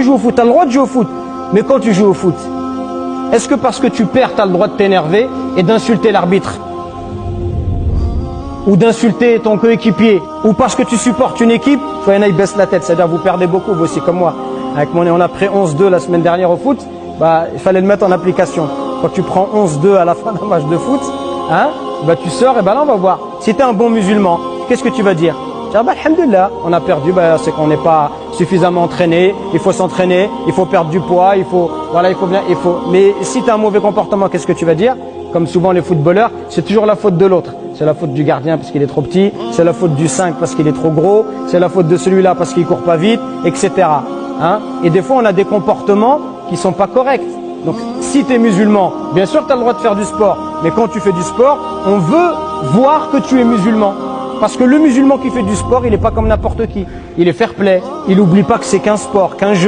tu joues au foot, tu as le droit de jouer au foot. Mais quand tu joues au foot, est-ce que parce que tu perds, tu as le droit de t'énerver et d'insulter l'arbitre? Ou d'insulter ton coéquipier? Ou parce que tu supportes une équipe, il y en a, ils baissent la tête. C'est-à-dire, vous perdez beaucoup, vous aussi comme moi. Avec mon, on a pris 11-2 la semaine dernière au foot. Bah, il fallait le mettre en application. Quand tu prends 11-2 à la fin d'un match de foot, hein, bah, tu sors et bah là, on va voir. Si tu es un bon musulman, qu'est-ce que tu vas dire? Tu vas dire, bah, alhamdoulilah, on a perdu, bah, c'est qu'on n'est pas suffisamment entraîné, il faut s'entraîner, il faut perdre du poids, il faut, voilà, il faut bien, il faut. Mais si tu as un mauvais comportement, qu'est-ce que tu vas dire? Comme souvent les footballeurs, c'est toujours la faute de l'autre. C'est la faute du gardien parce qu'il est trop petit, c'est la faute du 5 parce qu'il est trop gros, c'est la faute de celui-là parce qu'il court pas vite, etc. Hein? Et des fois, on a des comportements qui sont pas corrects. Donc, si tu es musulman, bien sûr tu as le droit de faire du sport. Mais quand tu fais du sport, on veut voir que tu es musulman. Parce que le musulman qui fait du sport, il n'est pas comme n'importe qui. Il est fair play. Il n'oublie pas que c'est qu'un sport, qu'un jeu.